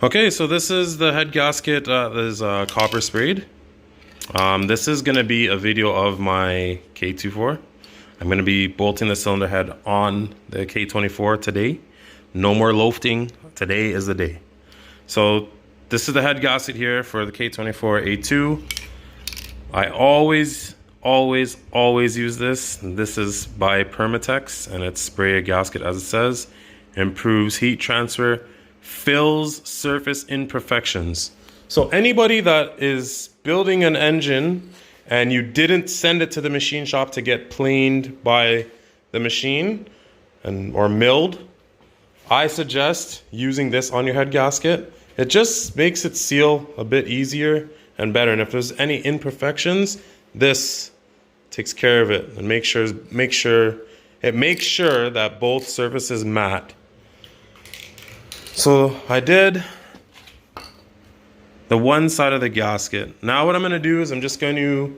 Okay, so this is the head gasket that is copper sprayed. This is going to be a video of my K24. I'm going to be bolting the cylinder head on the K24 today. No more lofting. Today is the day. So this is the head gasket here for the K24 A2. I always use this. This is by Permatex, and it's spray a gasket as it says. Improves heat transfer, fills surface imperfections. So anybody that is building an engine and you didn't send it to the machine shop to get planed by the machine or milled, I suggest using this on your head gasket. It just makes it seal a bit easier and better. And if there's any imperfections, this takes care of it and makes sure that both surfaces matte. So I did the one side of the gasket. Now what I'm going to do is I'm just going to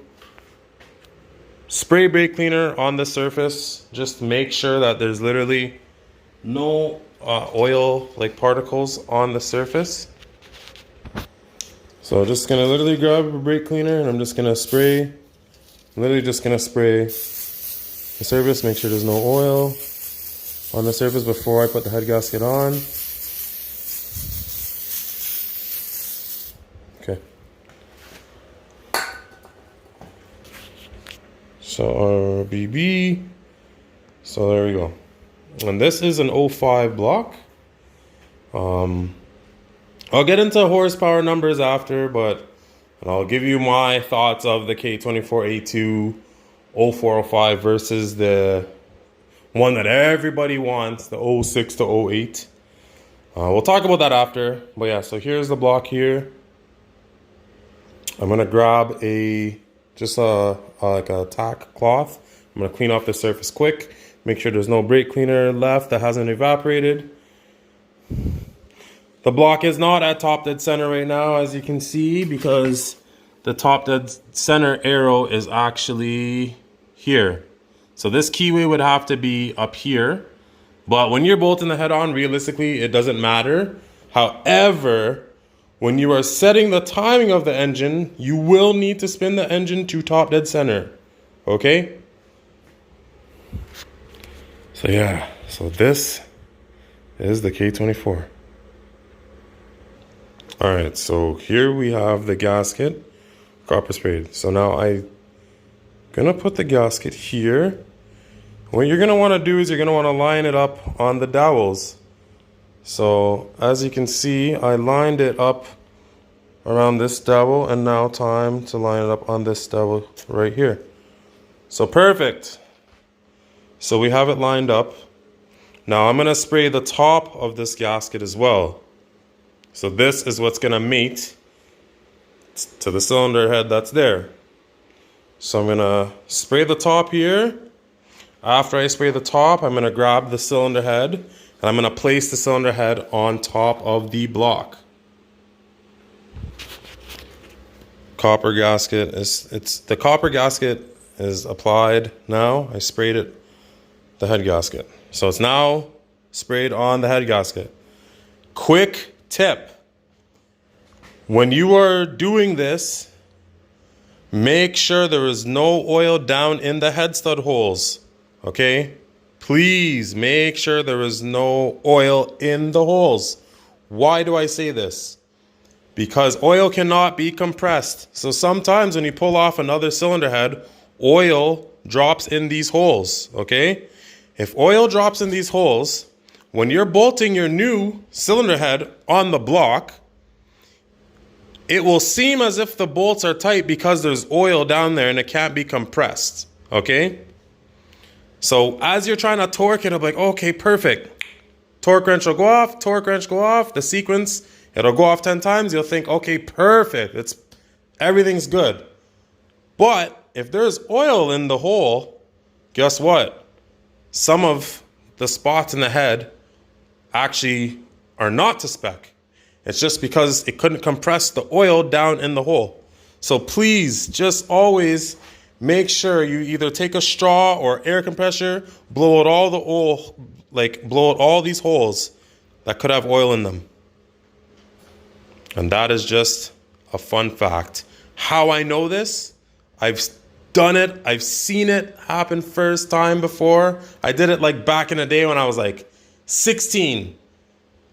spray brake cleaner on the surface. Just make sure that there's literally no oil like particles on the surface. So I'm just going to literally grab a brake cleaner and I'm just going to spray. I'm literally just going to spray the surface, make sure there's no oil on the surface before I put the head gasket on. Okay. So RBB. So there we go. And this is an 05 block. I'll get into horsepower numbers after, but I'll give you my thoughts of the K24 A2 0405 versus the one that everybody wants, the 06 to 08. We'll talk about that after. But yeah, so here's the block here. I'm gonna grab like a tack cloth. I'm gonna clean off the surface quick. Make sure there's no brake cleaner left that hasn't evaporated. The block is not at top dead center right now, as you can see, because the top dead center arrow is actually here. So this keyway would have to be up here. But when you're bolting the head on, realistically, it doesn't matter. However, when you are setting the timing of the engine, you will need to spin the engine to top dead center. Okay? So yeah, so this is the K24. All right, so here we have the gasket, copper sprayed. So now I'm gonna put the gasket here. What you're gonna wanna do is you're gonna wanna line it up on the dowels. So as you can see, I lined it up around this dowel, and now time to line it up on this dowel right here. So perfect. So we have it lined up. Now I'm gonna spray the top of this gasket as well. So this is what's gonna mate to the cylinder head that's there. So I'm gonna spray the top here. After I spray the top, I'm gonna grab the cylinder head and I'm gonna place the cylinder head on top of the block. Copper gasket the copper gasket is applied now. I sprayed it, the head gasket. So it's now sprayed on the head gasket. Quick tip. When you are doing this, make sure there is no oil down in the head stud holes. Okay? Please make sure there is no oil in the holes. Why do I say this? Because oil cannot be compressed. So sometimes when you pull off another cylinder head, oil drops in these holes. Okay? If oil drops in these holes, when you're bolting your new cylinder head on the block, it will seem as if the bolts are tight because there's oil down there and it can't be compressed, okay? So as you're trying to torque it, it'll be like, okay, perfect. Torque wrench will go off, torque wrench go off, the sequence, it'll go off 10 times. You'll think, okay, perfect. Everything's good. But if there's oil in the hole, guess what? Some of the spots in the head actually are not to spec. It's just because it couldn't compress the oil down in the hole. So please just always make sure you either take a straw or air compressor, blow out all the oil, blow out all these holes that could have oil in them. And that is just a fun fact. How I know this, I've done it. I've seen it happen first time before. I did it like back in the day when I was like 16.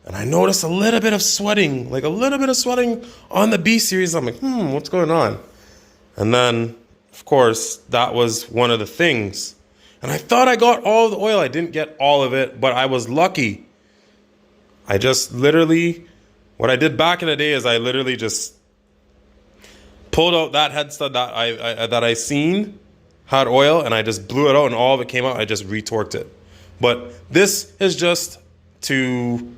And I noticed a little bit of sweating, like a little bit of sweating on the B series. I'm like, what's going on? And then, of course, that was one of the things. And I thought I got all of the oil. I didn't get all of it, but I was lucky. I just literally, what I did back in the day is I literally just pulled out that head stud that I seen had oil, and I just blew it out, and all of it came out. I just retorqued it. But this is just to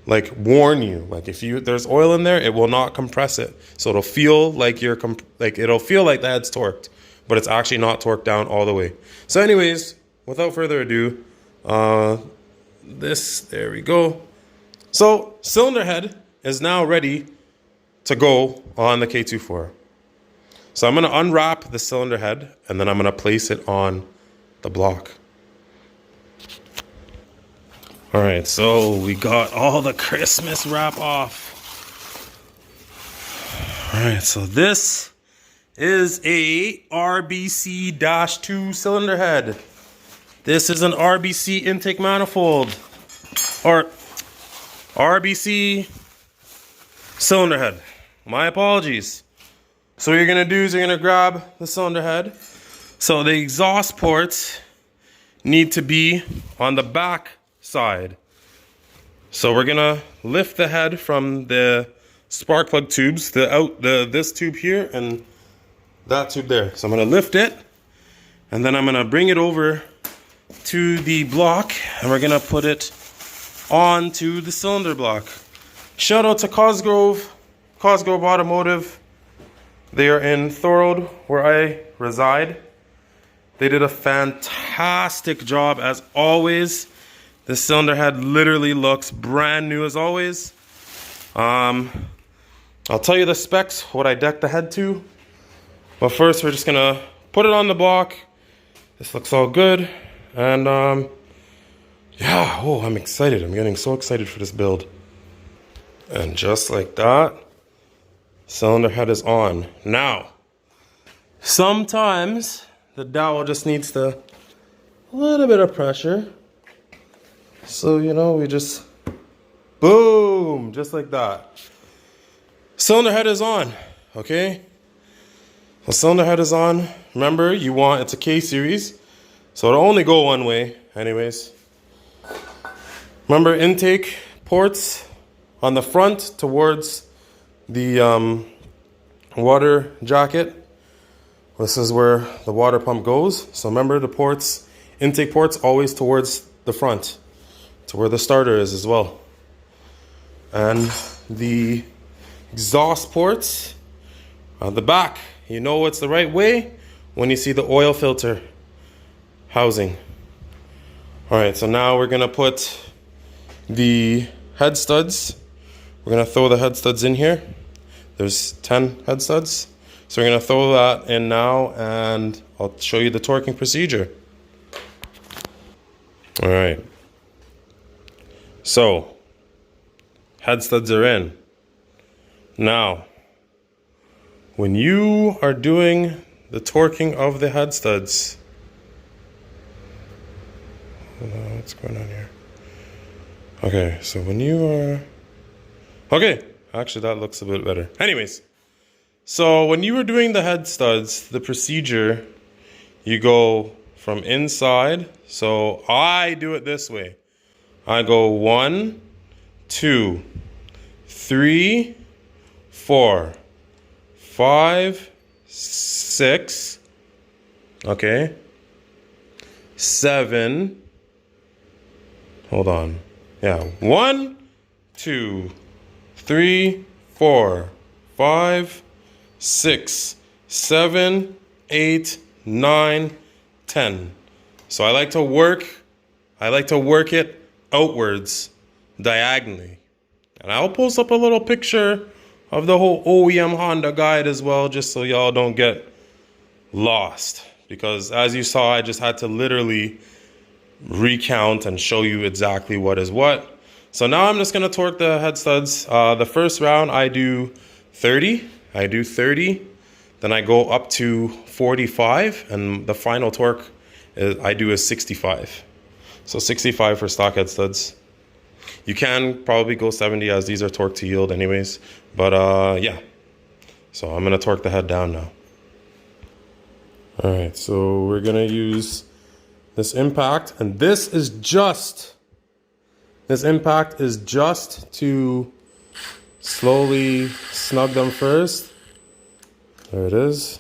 like warn you, like if there's oil in there, it will not compress it, so it'll feel like it'll feel like the head's torqued, but it's actually not torqued down all the way. So anyways, without further ado, there we go. So cylinder head is now ready to go on the K24. So I'm going to unwrap the cylinder head, and then I'm going to place it on the block. All right, so we got all the Christmas wrap off. All right, so this is a RBC-2 cylinder head. This is an RBC intake manifold, or RBC cylinder head. My apologies. So what you're gonna do is you're gonna grab the cylinder head. So the exhaust ports need to be on the back side. So we're gonna lift the head from the spark plug tubes, this tube here and that tube there. So I'm gonna lift it, and then I'm gonna bring it over to the block, and we're gonna put it onto the cylinder block. Shout out to Cosgrove Automotive. They are in Thorold, where I reside. They did a fantastic job as always. The cylinder head literally looks brand new as always. I'll tell you the specs, what I decked the head to. But first we're just gonna put it on the block. This looks all good. And yeah, I'm excited. I'm getting so excited for this build. And just like that, cylinder head is on. Now, sometimes the dowel just needs a little bit of pressure. So, we just, boom, just like that. Cylinder head is on, okay? The cylinder head is on. Remember, it's a K series, so it'll only go one way anyways. Remember, intake ports on the front towards the water jacket. This is where the water pump goes. So remember, the intake ports always towards the front, to where the starter is as well. And the exhaust ports on the back. You know it's the right way when you see the oil filter housing. All right, so now we're gonna put the head studs. We're gonna throw the head studs in here. There's 10 head studs. So we're gonna throw that in now, and I'll show you the torquing procedure. All right. So, head studs are in. Now, when you are doing the torquing of the head studs, what's going on here? Okay, so when you are, okay, actually that looks a bit better. Anyways, so when you were doing the head studs, the procedure, you go from inside. So I do it this way. I go 1, 2, 3, 4, 5, 6, okay, 7, hold on, yeah, 1, 2, 3, 4, 5, 6, 7, 8, 9, 10. So I like to work it outwards, diagonally. And I'll post up a little picture of the whole OEM Honda guide as well, just so y'all don't get lost. Because as you saw, I just had to literally recount and show you exactly what is what. So now I'm just gonna torque the head studs. The first round I do 30. Then I go up to 45, and the final torque I do is 65. So 65 for stock head studs. You can probably go 70 as these are torqued to yield anyways. But yeah. So I'm gonna torque the head down now. All right, so we're gonna use this impact, and this impact is just to slowly snug them first. There it is.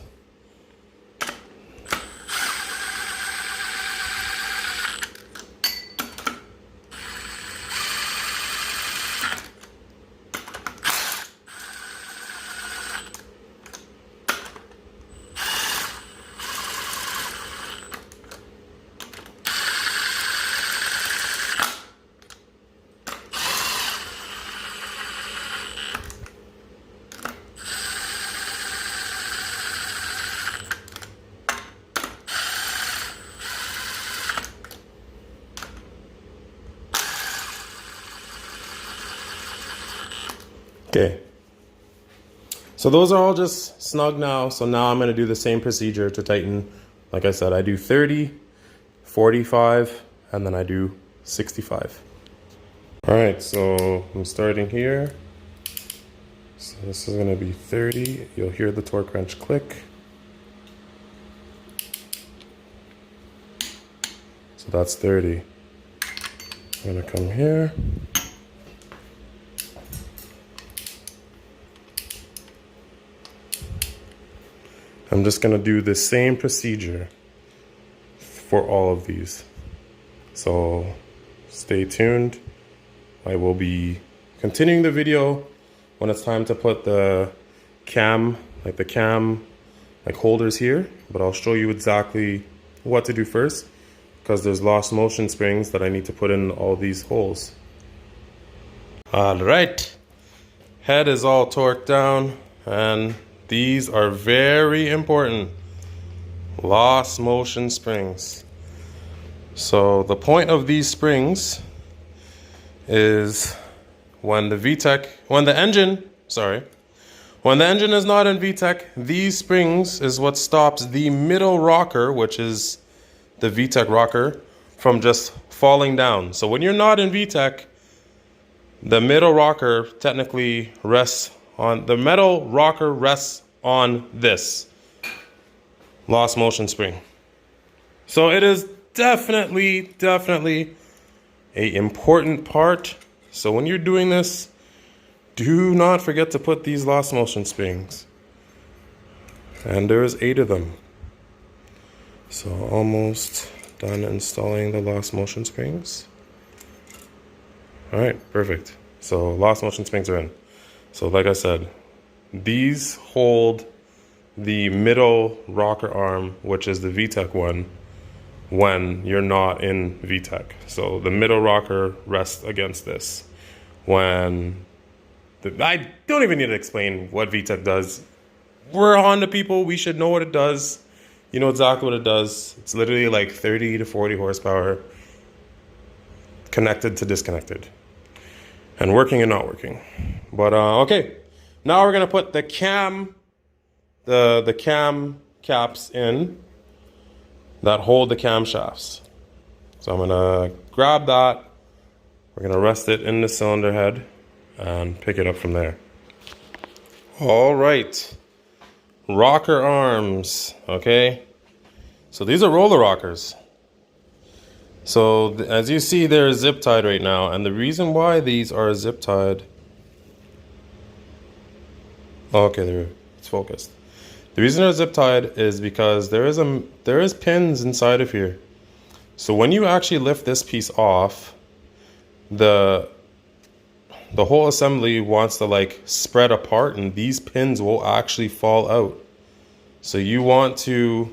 Okay, so those are all just snug now. So now I'm going to do the same procedure to tighten. Like I said, I do 30, 45, and then I do 65. All right, so I'm starting here. So this is going to be 30. You'll hear the torque wrench click. So that's 30. I'm going to come here. I'm just going to do the same procedure for all of these. So stay tuned. I will be continuing the video when it's time to put the cam holders here, but I'll show you exactly what to do first because there's lost motion springs that I need to put in all these holes. All right, head is all torqued down, and these are very important. Lost motion springs. So the point of these springs is when the engine is not in VTEC, these springs is what stops the middle rocker, which is the VTEC rocker, from just falling down. So when you're not in VTEC, the middle rocker technically rests on this lost motion spring. So it is definitely a important part. So when you're doing this, do not forget to put these lost motion springs. And there's 8 of them. So almost done installing the lost motion springs. All right, perfect. So lost motion springs are in. So like I said, these hold the middle rocker arm, which is the VTEC one, when you're not in VTEC. So the middle rocker rests against this. I don't even need to explain what VTEC does. We're Honda people, we should know what it does. You know exactly what it does. It's literally like 30 to 40 horsepower connected to disconnected. And working and not working. But okay, now we're gonna put the cam caps in that hold the camshafts. So I'm gonna grab that. We're gonna rest it in the cylinder head and pick it up from there. All right, rocker arms. Okay, so these are roller rockers. So as you see, they're zip tied right now, and the reason why these are zip tied. Okay, it's focused. The reason they're zip tied is because there is pins inside of here. So when you actually lift this piece off, the whole assembly wants to like spread apart, and these pins will actually fall out. So you want to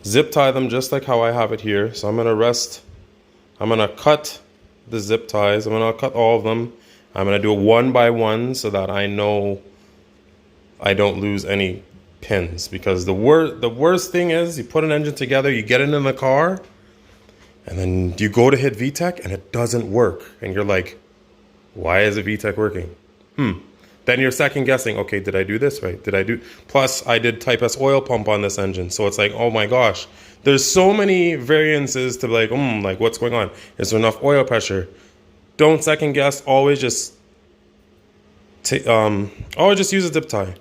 zip tie them just like how I have it here. So I'm gonna cut the zip ties. I'm gonna cut all of them. I'm gonna do it one by one so that I know I don't lose any pins, because the worst thing is you put an engine together, you get it in the car, And then you go to hit VTEC and it doesn't work. And you're like, why is the VTEC working? Then you're second guessing, okay, did I do this right? Plus I did Type S oil pump on this engine. So it's like, oh my gosh, there's so many variances to like, like what's going on? Is there enough oil pressure? Don't second guess, always just use a zip tie.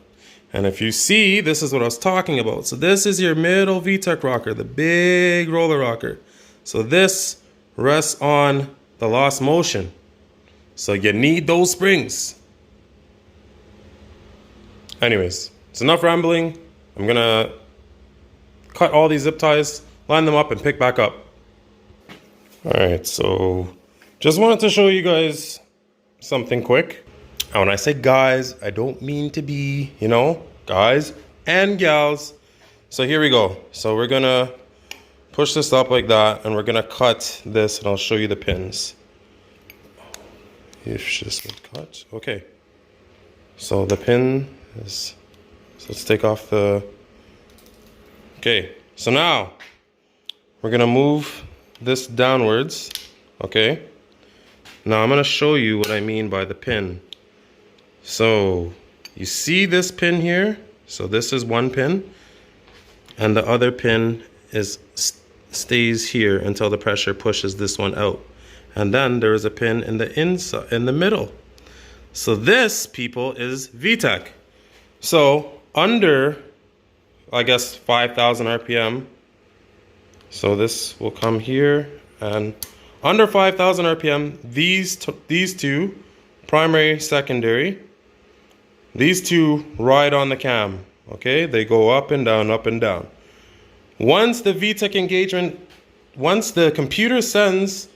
And if you see, this is what I was talking about. So this is your middle VTEC rocker, the big roller rocker. So this rests on the lost motion. So you need those springs. Anyways, it's enough rambling. I'm gonna cut all these zip ties, line them up, and pick back up. All right, so just wanted to show you guys something quick. And when I say guys, I don't mean to be, guys and gals. So here we go. So we're gonna push this up like that, and we're gonna cut this, and I'll show you the pins. If this would cut, okay. So the pin is, so let's take off the, okay. So now we're gonna move this downwards, okay. Now I'm gonna show you what I mean by the pin. So you see this pin here? So this is one pin, and the other pin stays here until the pressure pushes this one out. And then there is a pin in the inside, in the middle. So this, people, is VTEC. So under, I guess, 5,000 RPM. So this will come here, and under 5,000 RPM, these two, primary, secondary, these two ride on the cam. Okay, they go up and down, up and down. Once the VTEC engagement, once the computer sends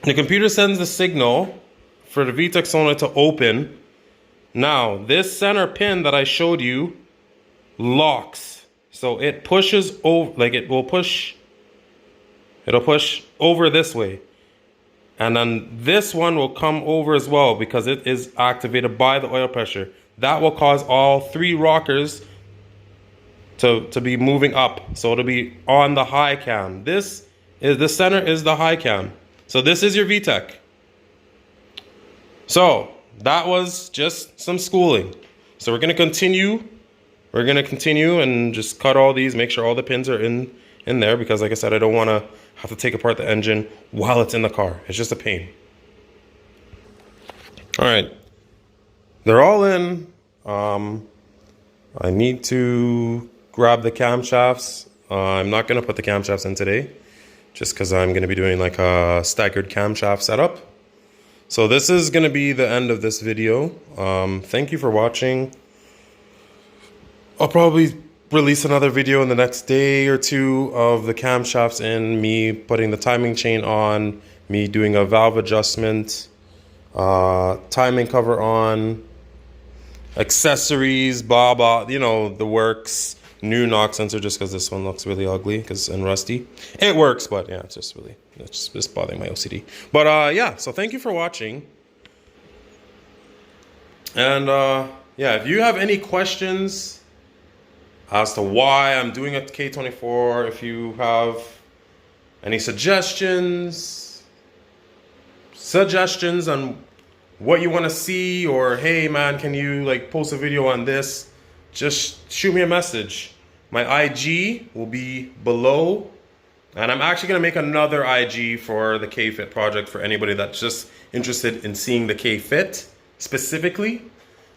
the signal for the VTEC solenoid to open, now this center pin that I showed you locks. So it pushes over, like it'll push over this way. And then this one will come over as well because it is activated by the oil pressure. That will cause all three rockers to be moving up. So it'll be on the high cam. The center is the high cam. So this is your VTEC. So that was just some schooling. So we're gonna continue. We're gonna continue and just cut all these, make sure all the pins are in there, because like I said, I don't wanna have to take apart the engine while it's in the car. It's just a pain. All right, they're all in. I need to grab the camshafts. I'm not gonna put the camshafts in today, just because I'm gonna be doing like a staggered camshaft setup. So this is gonna be the end of this video. Thank you for watching. I'll probably release another video in the next day or two of the camshafts in, me putting the timing chain on, me doing a valve adjustment, timing cover on, accessories, blah, blah, the works. New knock sensor, just because this one looks really ugly and rusty. It works, but yeah, it's just bothering my OCD. But yeah, so thank you for watching. And yeah, if you have any questions as to why I'm doing a K24, if you have any suggestions on what you want to see, or hey man, can you like post a video on this, just shoot me a message. My IG will be below, and I'm actually going to make another IG for the K-Fit project for anybody that's just interested in seeing the K-Fit specifically.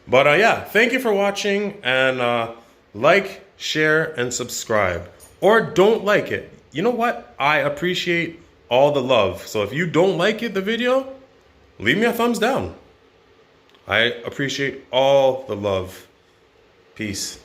But yeah, thank you for watching, and like, share, and subscribe. Or don't like it. You know what? I appreciate all the love. So if you don't like the video, leave me a thumbs down. I appreciate all the love. Peace.